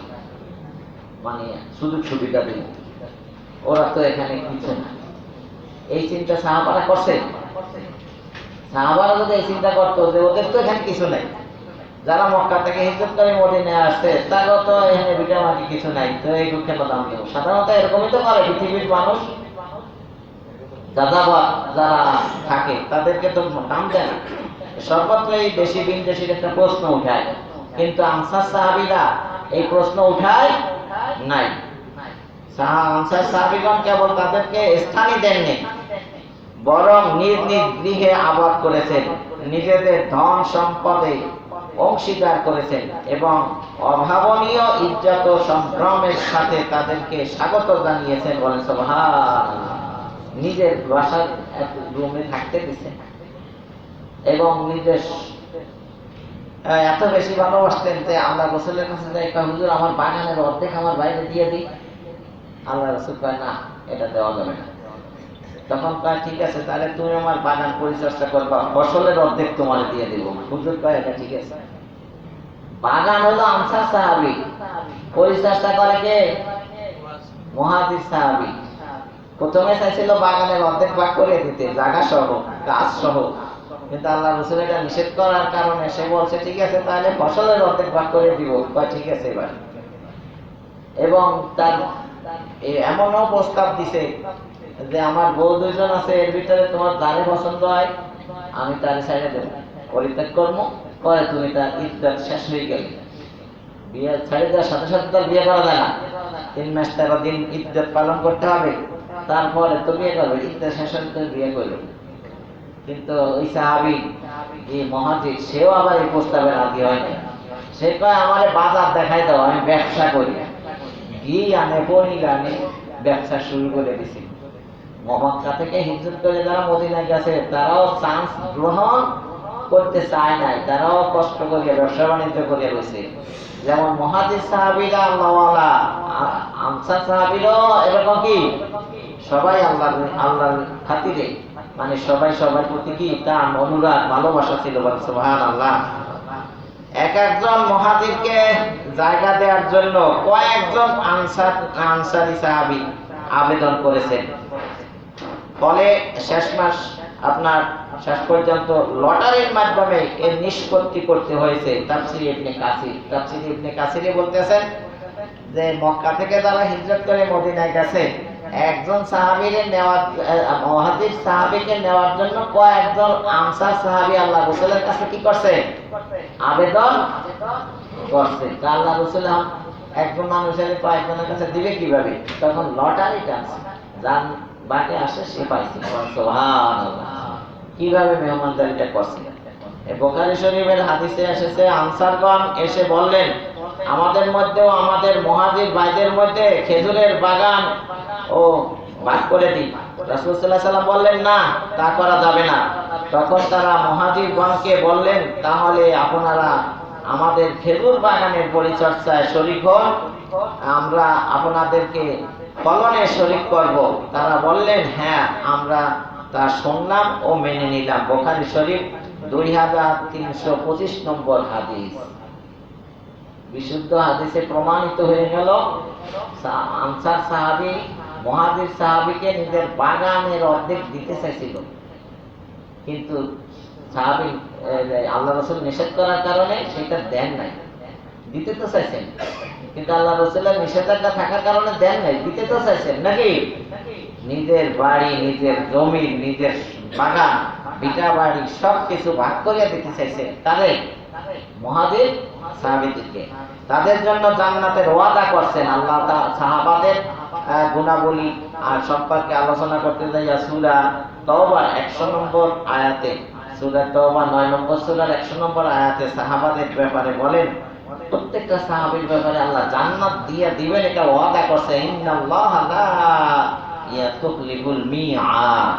মানে সুযোগ সুবিধা দিই, ওরা তো এখানে কিছু না। এই চিন্তা সাহাবারা করছে? সাহাবারা যদি এই চিন্তা করতো যে ওদের তো এখানে কিছু নাই, যারা মক্কা থেকে হিজরত করে মদিনায় আসছে তারও তো এখানে ভিটামাটি কিছু নাই, তো এই দুঃখে দাম দেব। সাধারণত এরকমই তো করে পৃথিবীর মানুষ, যারা থাকে তাদেরকে তো দাম দেয় না, সর্বত্র এই দেশি বিদেশির একটা প্রশ্ন উঠায়। কিন্তু আনসার সাহাবীরা এই প্রশ্ন উঠায় নাই। আনসার সাহাবীগণ কেবল তাদেরকে স্থানই দেননি, বরং নিজ নিজ গৃহে আবাদ করেছেন, নিজেদের ধন সম্পদে অংশীদার করেছেন এবং অভাবনীয় ইজ্জত ও সম্ভ্রমের সাথে তাদেরকে স্বাগত জানিয়েছেন। বলেন সুবহানাল্লাহ। নিজের বাসার এক রুমে থাকতে দিচ্ছেন এবং নিজের এত বেশি ভালোবাসতেন যে আল্লাহ রাসূলের কাছে যাই, হুজুর আমার বাগানের অর্ধেক আমার বাইরে দিয়ে দিই। আল্লাহ রাসূল কয় না, এটা দেওয়া যাবে না। তখন কয় ঠিক আছে, তাহলে তুমি আমার বাগান পরিচর্যা করবা, ফসলের অর্ধেক তোমার দিয়ে দিব। হুজুর কয় এটা ঠিক আছে। বাগান হলো আনসার সাহাবী, পরিচর্যা করে কে? মুহাজির সাহাবী। প্রথমে চাইছিল বাগানের অর্ধেক ভাগ করে দিতে, জায়গা সহ গাছ সহ, কিন্তু আল্লাহ রাসূল এটা নিষেধ করার কারণে সে বলছে ঠিক আছে, তাহলে ফসলের অর্ধেক ভাগ করে দিব। কয় ঠিক আছে এবার। এবং তার এমনও প্রস্তাব দিছে যে আমার বউ দুইজন আছে, এর ভিতরে তোমার যারে পছন্দ হয় আমি তারে ছেড়ে দেব, পরিত্যাগ করবো। পরে তুমি তার ইদ্দত শেষ হয়ে গেলে, বিয়ে ছেড়ে দেওয়ার সাথে সাথে তার বিয়ে করা যায় না, 3 মাস 13 দিন ইদ্দত পালন করতে হবে, তারপরে তো বিয়ে করবে। ইদ্দত শেষ হলে বিয়ে করবে। কিন্তু ওই সাহাবী এই মুহাজির, সেও আবার এই প্রস্তাবে রাজি হয় না। সে কয় আমারে বাজার দেখাই দাও, আমি ব্যবসা করি। ঘি আনে, পনির আনে, ব্যবসা শুরু করে দিছি। মক্কা থেকে হিজরত করে যারা মদিনায় গেছে তারাও চান্স গ্রহণ করতে চায় নাই, তারাও কষ্ট করে ব্যবসা বাণিজ্য করে রয়েছে। যেমন মুহাজির সাহাবীরা আল্লাহওয়ালা, আনসার সাহাবীরাও এরকম কি সবাই আল্লাহর খাতিরে, মানে সবাই সবার প্রতি কি তার অনুরাগ ভালোবাসা ছিল। সুবহানাল্লাহ। এক একজন মুহাজিরকে জায়গা দেওয়ার জন্য কয়েকজন আনসারী সাহাবী আবেদন করেছেন। ফলে শেষ পর্যন্ত লটারির মাধ্যমে এর নিষ্পত্তি করতে হয়েছে। তাফসীর ইবনে কাসির বলতেছেন যে মক্কা থেকে যারা হিজরত করে মদিনায় গেছে, একজন সাহাবীকে নেওয়ার, মুহাজির সাহাবীকে নেওয়ার জন্য কয়েকজন আনসার সাহাবী আল্লাহ রাসূলের কাছে কি করছে? আবেদন করছে। আল্লাহ রাসূল একজন মানুষের কয়েকজনের কাছে দিবে কিভাবে? তখন লটারি টানছে, যার বাকি আসে সে পাইছে। সুবহানাল্লাহ। কিভাবে মেহমানদারিটা করছে? বুখারী শরীফের হাদিসে এসেছে, আনসারগণ এসে বললেন আমাদের মধ্যেও আমাদের মুহাজির ভাইদের মধ্যে খেজুরের বাগান ও ভাগ করে দিই। রাসূল সাল্লাল্লাহু আলাইহি ওয়াসাল্লাম বললেন না, তা করা যাবে না। তখন তারা মুহাজিরগণকে বললেন তাহলে আপনারা আমাদের খেজুর বাগানের পরিচর্যায় শরীক হন, আমরা আপনাদেরকে ফলনে শরীক করব। তারা বললেন হ্যাঁ, আমরা তা শুনলাম ও মেনে নিলাম। বুখারী শরীফ 2325 নম্বর হাদিস। বিশুদ্ধ হাদিসে প্রমাণিত হয়ে গেল আনসার সাহাবী মুহাজির সাহাবীকে নিজের বাগানের অর্ধেক দিতে চাইছিল, কিন্তু সাহাবী আল্লাহ রাসূল নিষেধ করার কারণে সেটা দেন নাই, দিতে তো চাইছেন, কিন্তু আল্লাহ রাসূলের নিষেধাজ্ঞা থাকার কারণে দেন নাই, দিতে তো চাইছেন নাকি? নিজের বাড়ি, নিজের জমি, নিজের বাগান, ভিটা বাড়ি সবকিছু ভাগ করিয়া দিতে চাইছে তাদের মুহাজির সাহাবীদেরকে। তাদের জন্য জান্নাতের ওয়াদা করছেন আল্লাহ। সাহাবাদের গুণাবলী আর সম্পর্কে আলোচনা করতে যাইয়া সূরা তওবার 100 নম্বর আয়াতে, সূরা তওবা 9 নম্বর সূরার 100 নম্বর আয়াতে সাহাবাদের ব্যাপারে বলেন, প্রত্যেকটা সাহাবীর ব্যাপারে আল্লাহ জান্নাত দিয়ে দিবেন এটা ওয়াদা করছে। ইন্নাল্লাহা লা ইয়াতুখলিফুল মিআদ,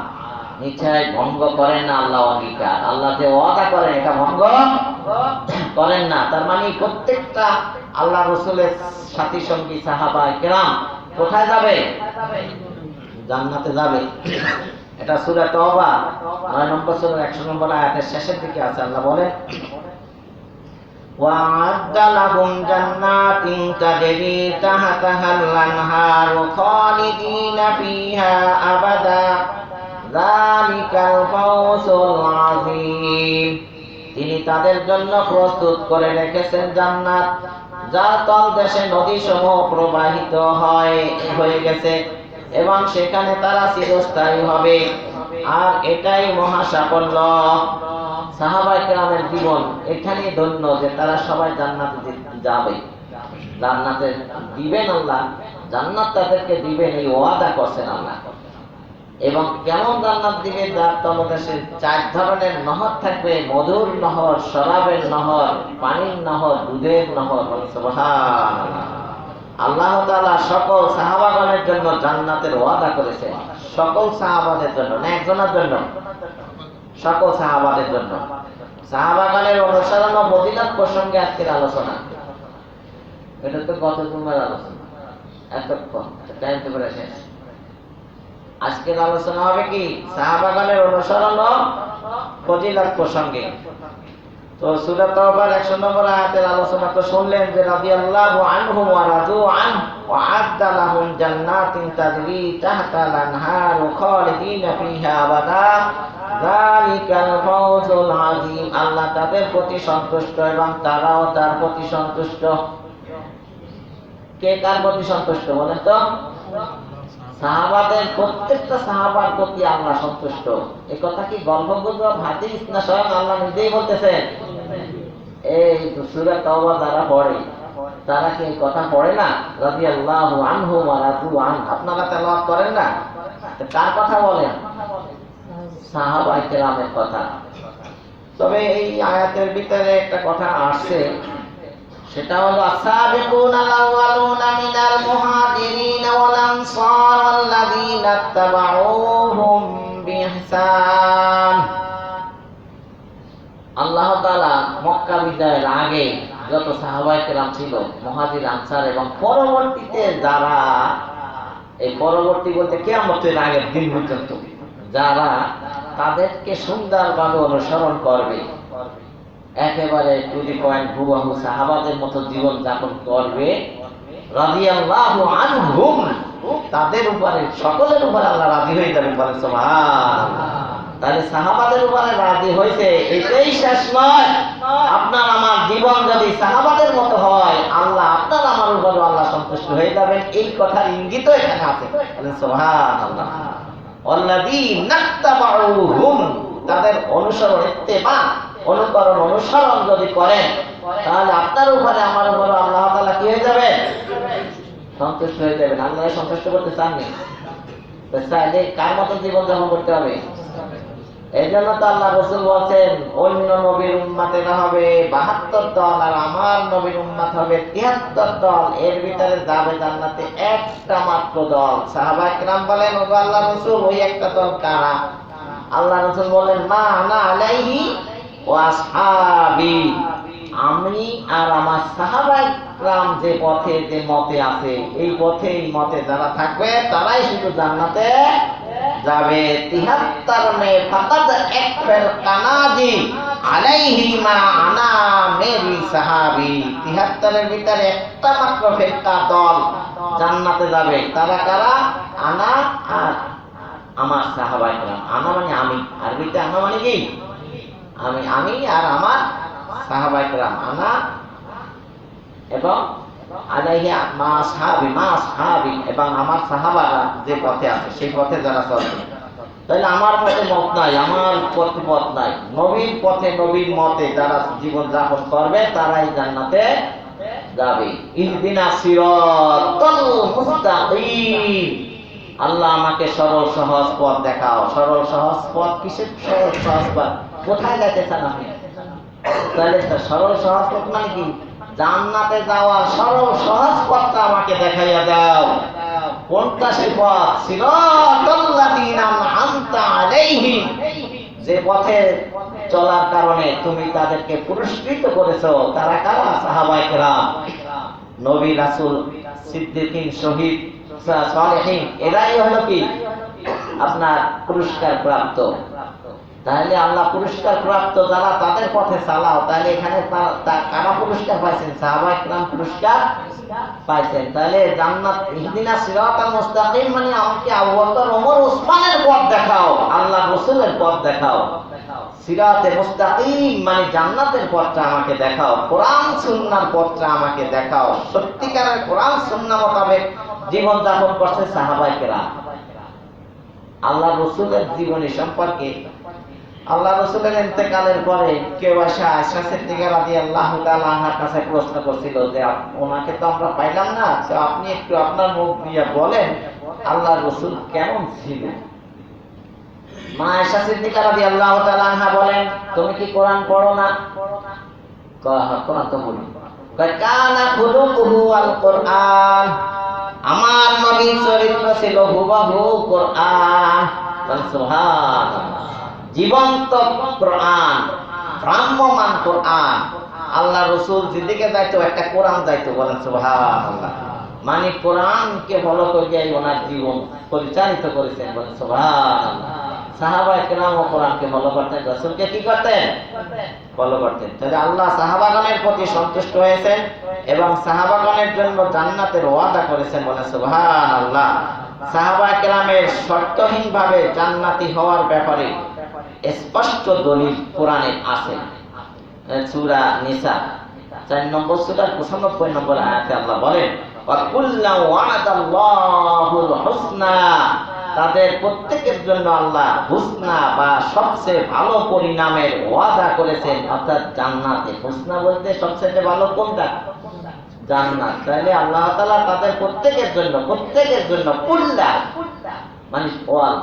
নিশ্চয় ভঙ্গ করেন না আল্লাহ অঙ্গীকার। আল্লাহ যে ওয়াদা করেন এটা ভঙ্গ করেন না। তার মানে প্রত্যেকটা আল্লাহ রাসূলের সাথী সঙ্গী সাহাবায়ে কেরাম কোথায় যাবে? জান্নাতে যাবে। এটা সূরা তওবা 9 নম্বর সূরার 100 নম্বর আয়াতের শেষের দিকে আছে। আল্লাহ বলেন, وَأَعَدَّ لَهُمْ جَنَّاتٍ تَجْرِي تَحْتَهَا الْأَنْهَارُ خَالِدِينَ فِيهَا أَبَدًا ذَلِكَ الْفَوْزُ الْعَظِيمُ। তিনি তাদের জন্য প্রস্তুত করে রেখেছেন জান্নাত, যার তলদেশে নদীসমূহ প্রবাহিত হয়ে গেছে এবং সেখানে তারা চিরস্থায়ী হবে, আর এটাই মহা সাফল্য। সাহাবায়ে কেরামের জীবন এখানে ধন্য যে তারা সবাই জান্নাতে যাবে, জান্নাতে দিবেন আল্লাহ, জান্নাত তাদেরকে দিবেন এই ওয়াদা করছেন আল্লাহ। এবং কেমন জান্নাত দিবে? যার তলদেশে 4 ধরনের নহর থাকবে, মধুর নহর, শরাবের নহর, পানির নহর, দুধের নহর। সুবহানাল্লাহ। আল্লাহ তাআলা সকল সাহাবাগণের জন্য জান্নাতের ওয়াদা করেছেন, সকল সাহাবাদের জন্য, না একজনের জন্য, সকল সাহাবাদের জন্য। সাহাবাগণের অনুসরণ ও ফজিলত প্রসঙ্গে আজকের আলোচনা। এটা তো গত জুমার আলোচনা, এতক্ষণ টাইম তো বলে শেষ। আজকের আলোচনা হবে কি? সাহাবাগণের অনুসরণ ও ফজিলত প্রসঙ্গে। তো সূরা তাওবার 100 নম্বর আয়াতের আলোচনা তো শুনলেন যে রাদিয়াল্লাহু আনহু ওয়া রাদু আন ওয়া আ'আদ্দা লাহুম জান্নাতিন তাজরি তাহতাল আনহারু খালিদিনা ফিহা আবাদা যালিকাল ফাওজুল আযীম। আল্লাহ তাদের প্রতি সন্তুষ্ট এবং তারাও তার প্রতি সন্তুষ্ট। কে কার প্রতি সন্তুষ্ট বলেন তো? সাহাবাদের, প্রত্যেকটা সাহাবার প্রতি আল্লাহ সন্তুষ্ট। এই কথা কি গল্পগুজব, হাদিস, না স্বয়ং আল্লাহ নিজেই বলতেছেন? এই সূরা তাওবা যারা পড়ে তারা কি এই কথা পড়ে না? রাদিয়াল্লাহু আনহু ওয়া রাদু আন, আপনারা তেলাওয়াত করেন না? কার কথা বলেন? সাহাবায়ে কেরামের কথা। তবে এই আয়াতের ভিতরে একটা কথা আসছে, সেটা হলো আস-সাবিকুনাল আউয়ালুনা মিনাল মুহাজিরিন ওয়াল আনসার আল্লাযীনা ইত্তাবাউহুম বিইহসান। আল্লাহ তাআলা মক্কা বিজয়ের আগে যত সাহাবায়ে কেরাম ছিল, মুহাজির, আনসার, এবং পরবর্তীতে যারা, এই পরবর্তী বলতে কিয়ামতের আগের দিন পর্যন্ত যারা তাদেরকে সুন্দরভাবে অনুসরণ করবে, একেবারে টু দি পয়েন্ট হুবহু সাহাবাদের মতো জীবন যাপন করবে, রাদিয়াল্লাহু আনহুম, তাদের উপরে, সকলের উপরে আল্লাহ রাজি হয়ে যাবেন। বলেন সুবহানাল্লাহ। তাহলে সাহাবাদের উপরে রাজি হয়েছে, এটাই শেষ নয়। আপনার আমার জীবন যদি সাহাবাদের মতো হয়, আল্লাহ আপনার আমার উপরে আল্লাহ সন্তুষ্ট হয়ে যাবেন, এই কথার ইঙ্গিতও এখানে আছে। বলেন সুবহানাল্লাহ। আল্লাযীনা ইত্তাবাউহুম, তাদের অনুসরণ, ইত্তেবা, অনুকরণ, অনুসরণ যদি করেন, তাহলে আপনার উপরে আমার উপরে আল্লাহ তাআলা কি হয়ে যাবে? সন্তুষ্ট হয়ে যাবেন। আল্লাহ সন্তুষ্ট করতে চাননি, চাইলে কার মতো জীবন যাপন করতে হবে? এই জন্য তো আল্লাহ রাসূল বলছেন, অন্য নবীর উম্মতেরা হবে 72 দল, আর আমার নবীর উম্মত হবে 73 দল। এর ভিতরে যাবে জান্নাতে একটা মাত্র দল। সাহাবায়ে কেরাম বলেন, ওগো আল্লাহ রাসূল, ওই একটা দল কারা? আল্লাহ রাসূল বলেন, মা আনা আলাইহি ওয়া আসহাবি, আমি আর আমার সাহাবায়ে কেরাম যে পথে, যে মতে আছে, এই পথে, এই মতে যারা থাকবে তারাই শুধু জান্নাতে যাবে। 73 মে ফাকাদ একফির কানাজি আলাইহি মা আনা মেরি সাহাবী। 73 এর ভিতরে একটা মাত্র ফেরকা দল জান্নাতে যাবে। তারা কারা? আনা আর আমার সাহাবায়ে কেরাম। আনা মানে আমি, আরবিতে আনা মানে কি? আমি আর আমার সাহাবায়ে কেরাম, আনা এবং আলাইহি মা সাহাবী এবং আমার সাহাবারা যে পথে আছে সেই পথে যারা চলবে। তাহলে আমার পথে মত নাই, আমার পথে পথ নাই, নবীর পথে নবীর মতে যারা জীবন যাপন করবে তারাই জান্নাতে যাবে। ইহদিনাস সিরাতাল মুস্তাকিম, আল্লাহ আমাকে সরল সহজ পথ দেখাও। সরল সহজ পথ কিসের সরল সহজ পথ? কোথায় যাইতে চান আপনি? তাহলে সরল সহজ পথ মানে কি? জান্নাতে যাওয়ার সরল সহজ পথটা আমাকে দেখাইয়া দাও। কোনটা সেই পথ? সিরাতাল্লাযীনা আন'আমতা আলাইহিম, যে পথে চলার কারণে তুমি তাদেরকে পুরস্কৃত করেছো। তারা কারা? সাহাবায়ে কেরাম, নবী রাসূল, সিদ্দিকিন, শহীদ, সালেহিন, এরাই হলো কি আপনার পুরস্কার প্রাপ্ত। তাহলে আল্লাহ পুরস্কার প্রাপ্ত যারা তাদের পথে চালাও। তাহলে এখানে কারা পুরস্কার পাইছেন? সাহাবায়ে কেরাম পুরস্কার পাইছেন। তাহলে জান্নাত ইহদিনাস সিরাতাল মুস্তাকিম মানে আমাকে আবু বকর, ওমর, ওসমানের পথ দেখাও, আল্লাহ রাসূলের পথ দেখাও। সিরাতে মুস্তাকিম মানে জান্নাতের পথটা আমাকে দেখাও, কোরআন সুন্নাহর পথটা আমাকে দেখাও। সত্যিকারের কোরআন সুন্নাহ মোতাবেক জীবন যাপন করছে সাহাবায়ে কেরাম। আল্লাহ রাসূলের জীবনী সম্পর্কে আল্লাহ রাসূলের ইন্তেকালের পরে কেউ আসে আয়েশা সিদ্দিকা রাদিয়াল্লাহু তাআলা আনহার কাছে প্রশ্ন করছিল যে ওনাকে তো আমরা পাইলাম না, তো আপনি একটু আপনার মুখ দিয়ে বলেন আল্লাহ রাসূল কেমন ছিল। মা আয়েশা সিদ্দিকা রাদিয়াল্লাহু তাআলা আনহা বলেন, তুমি কি কোরআন পড়ো না? কোরআন তো পড়ি। কানা খুলুকুহু আল কোরআন, আমার নবীর চরিত্র ছিল হুবহু কোরআন। সুবহানাল্লাহ, জীবন্ত কোরআন, ভ্রাম্যমান কোরআন। আল্লাহ রাসূল যেদিকে যাইতো একটা কোরআন যাইতো। বলেন সুবহানাল্লাহ। মানে কোরআনকে ফলো করে ওনার জীবন পরিচালিত করেছেন। বলেন সুবহানাল্লাহ। সাহাবায়ে কেরাম কোরআনকে ফলো করতেন, রাসূলকে কি করতেন? ফলো করতেন। তাহলে আল্লাহ সাহাবাগণের প্রতি সন্তুষ্ট হয়েছেন এবং সাহাবাগণের জন্য জান্নাতের ওয়াদা করেছেন। বলেন সুবহানাল্লাহ। সাহাবায়ে কেরামের শর্তহীনভাবে জান্নাতি হওয়ার ব্যাপারে স্পষ্ট দলিল কোরআনে আছে। সূরা নিসা 4 নম্বর সূরার 95 নম্বর আয়াতে আল্লাহ বলেন, ওয়া কুল্লা ওয়া'দাল্লাহুল হুসনা, তাদের প্রত্যেকের জন্য আল্লাহ হুসনা বা সবচেয়ে ভালো পরিণামের ওয়াদা করেছেন, অর্থাৎ জান্নাতে। হুসনা বলতে সবচেয়ে ভালো কোনটা? জান্নাত। তাহলে আল্লাহ তাআলা তাদের প্রত্যেকের জন্য কুল্লা মানে ওয়াল,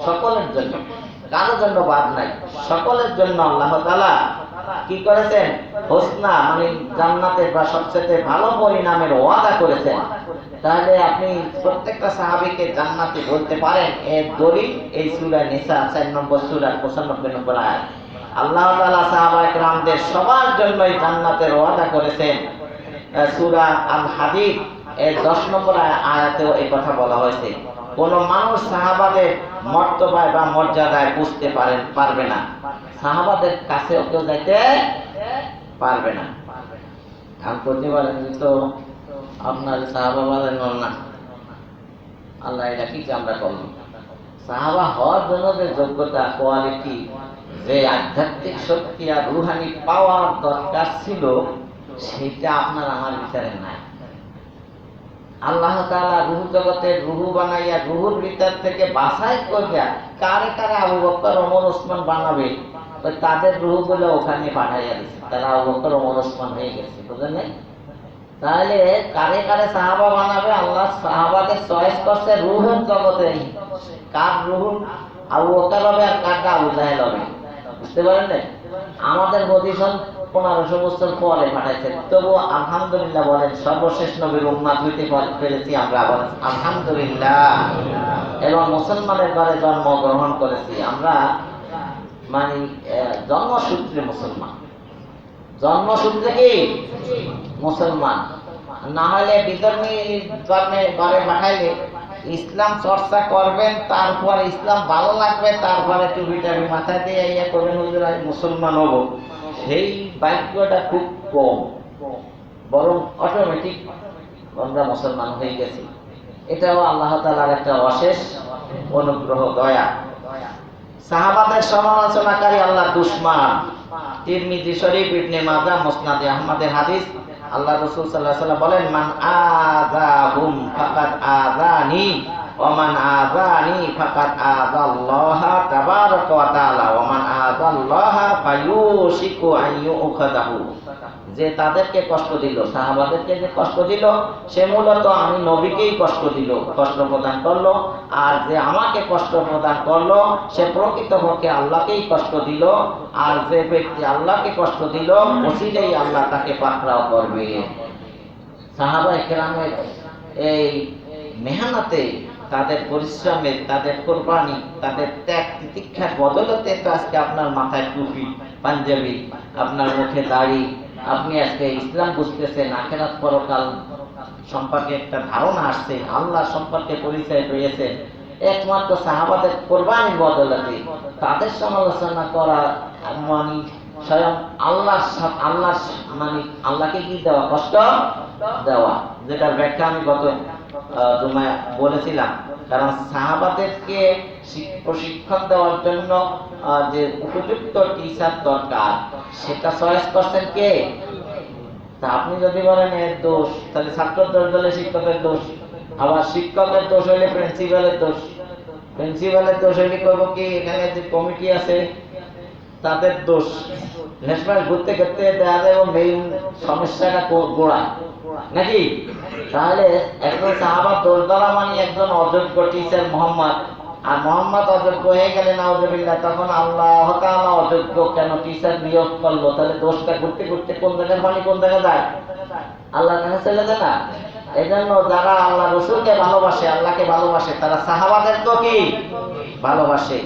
সকলের জন্য, কারো জন্য বাদ নাই, সকলের জন্য আল্লাহ তাআলা কি করেছেন? হুসনা মানে জান্নাতের বা সবচেয়ে ভালো পরিণামের ওয়াদা করেছেন। তাহলে আপনি প্রত্যেকটা সাহাবীকে জান্নাতি বলতে পারেন। এর দলিল এই সূরা নিসা 4 নম্বর সূরার 95 নম্বর আয়াত। আল্লাহ তাআলা সাহাবায়ে কেরামদের সবার জন্যই জান্নাতের ওয়াদা করেছেন। সূরা আল হাদীদ এর 10 নম্বর আয়াতেও এই কথা বলা হয়েছে। কোন মানুষ সাহাবাদের মর্তবায় বা মর্যাদায় বুঝতে পারবে না, সাহাবাদের কাছেও কেউ যাইতে পারবে না। কারণ করতে পারেন তো আপনার সাহাবা বলেন না, আল্লাহ এটা কি আমরা করলাম। সাহাবা হওয়ার জন্য যে যোগ্যতা, কোয়ালিটি, যে আধ্যাত্মিক শক্তি আর রুহানি পাওয়ার দরকার ছিল, সেটা আপনার আমার ভিতরে নাই। আল্লাহ তাআলা রূহ জগতের রূহ বানাইয়া রূহুর ভিতর থেকে বাছাই করিয়া কারে কারে আবু বকর, ওমর, ওসমান বানাবে, তাদের রূহ গুলো ওখানে পাঠাইয়া দিয়েছে। তারা আবু বকর, ওমর, ওসমান হয়ে গেছে। বুঝলেন? তাহলে কারে কারে সাহাবা বানাবে, আল্লাহ সাহাবাদের চয়েস করছে রূহের জগতে। কার রূহ আবু বকর হবে আর কারটা আবু জাহেল হবে। বুঝতে পারেন না? আমাদের পজিশন 1500 বছর পরে পাঠাইছেন, তবু আলহামদুলিল্লাহ বলেন, সর্বশেষ নবীর উম্মত হইতে পেরেছি আমরা। বলেন আলহামদুলিল্লাহ। এবং মুসলমানের ঘরে জন্মগ্রহণ করেছি আমরা, মানে জন্মসূত্রে মুসলমান। জন্মসূত্রে কি মুসলমান, না হলে বিধর্মী জন্মে ঘরে পাঠাইলে ইসলাম চর্চা করবেন, তারপরে ইসলাম ভালো লাগবে, তারপরে টুপিটা মাথায় দিয়ে ইয়ে করবেন, হুজুর আমি মুসলমান হব, সেই বাক্যটা খুব কম। বরং অটোমেটিক আমরা মুসলমান হয়ে গেছি। এটাও আল্লাহ তাআলার একটা অশেষ অনুগ্রহ, দয়া। সাহাবাদের সমালোচনাকারী আল্লাহ দুশমন, তিরমিজি শরীফ, ইবনে মাজাহ, মুসনাদে আহমদের হাদিস। আল্লাহ রাসূল সাল্লাল্লাহু আলাইহি ওয়াসাল্লাম বলেন, মান আযাহুম ফাকাদ আযানি ওয়া মান আযানি ফাকাদ আযাল্লাহ তাবারাকা ওয়া তাআলা ওয়া মান আযাল্লাহ ফায়ুশিকু আন ইউখাযাহু। যে তাদেরকে কষ্ট দিল, সাহাবাদেরকে যে কষ্ট দিল, সে মূলত আমি নবীকেই কষ্ট দিল, কষ্ট প্রদান করলো। আর যে আমাকে কষ্ট প্রদান করলো, সে প্রকৃতপক্ষে আল্লাহকেই কষ্ট দিল। আর যে ব্যক্তি আল্লাহকে কষ্ট দিল, ওসিলেই আল্লাহ তাকে পাকড়াও করবে। সাহাবায়ে কেরামের এই মেহনতে, তাদের পরিশ্রমে, তাদের কোরবানি, তাদের ত্যাগ তিতিক্ষার বদলতে তো আজকে আপনার মাথায় টুপি, পাঞ্জাবি, আপনার মুখে দাড়ি, আপনি আজকে ইসলাম বুঝতেছেন, আখিরাত পরকাল সম্পর্কে একটা ধারণা আসছে, আল্লাহ সম্পর্কে পরিচয় পেয়েছেন, একমাত্র সাহাবাদের কোরবানির বদলতে। তাদের সমালোচনা করা মানে স্বয়ং আল্লাহ মানে আল্লাহকে কি দেওয়া, কষ্ট দেওয়া, যেটার ব্যাখ্যা আমি গত জুমায় বলেছিলাম। কারণ সাহাবাদেরকে প্রশিক্ষণ দেওয়ার জন্য যে উপযুক্ত টিচার দরকার, সেটা চয়েস করছেন কে? তা আপনি যদি বলেন এর দোষ, তাহলে ছাত্রের দোষ হলে শিক্ষকের দোষ, আবার শিক্ষকের দোষ হইলে প্রিন্সিপালের দোষ, প্রিন্সিপালের দোষ হইলে করবো কি এখানে যে কমিটি আছে তাদের দোষ। নেশমাস ঘুরতে ঘুরতে দেখা যায় মেইন সমস্যাটা গোড়া নাকি? তাহলে একজন সাহাবা দোষ ধরা মানে একজন অযোগ্য টিচার মোহাম্মদ, আর মোহাম্মদ অযোগ্য হয়ে গেলে নাউজুবিল্লাহ, তখন আল্লাহ তাআলা অযোগ্য কেন টিচার নিয়োগ করলো? তাহলে দোষটা ঘুরতে ঘুরতে কোন জায়গার পানি কোন জায়গায় যায়? আল্লাহর কাছে চলে যায় না? এই জন্য যারা আল্লাহ রসুলকে ভালোবাসে, আল্লাহকে ভালোবাসে, তারা সাহাবাদেরকেও কি ভালোবাসে।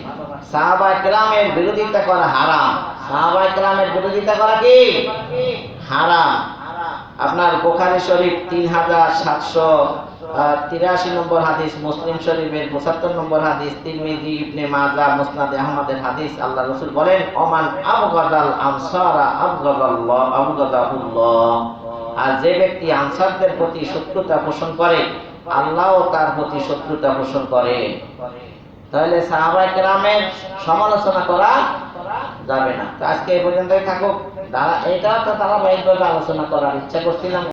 সাহাবায়ে কেরামের বিরোধিতা করা হারাম। সাহাবায়ে কেরামের বিরোধিতা করা কি হারাম। আপনার বুখারী শরীফ 3783 নম্বর হাদিস, মুসলিম শরীফের 75 নম্বর হাদিস, তিরমিজি, ইবনে মাজাহ, মুসনাদে আহমদের হাদিস। আল্লাহ রাসূল বলেন, ওমান আবগাদাল আনসারা আবগাদাহুল্লাহ। আর যে ব্যক্তি আনসারদের প্রতি শত্রুতা পোষণ করে, আল্লাহও তার প্রতি শত্রুতা পোষণ করে। তাহলে সাহাবায়ে কেরামের সমালোচনা করা যাবে না। তো আজকে এই পর্যন্তই থাকুক। এটাও তো ধারাবাহিকভাবে আলোচনা করার ইচ্ছা করছিলাম।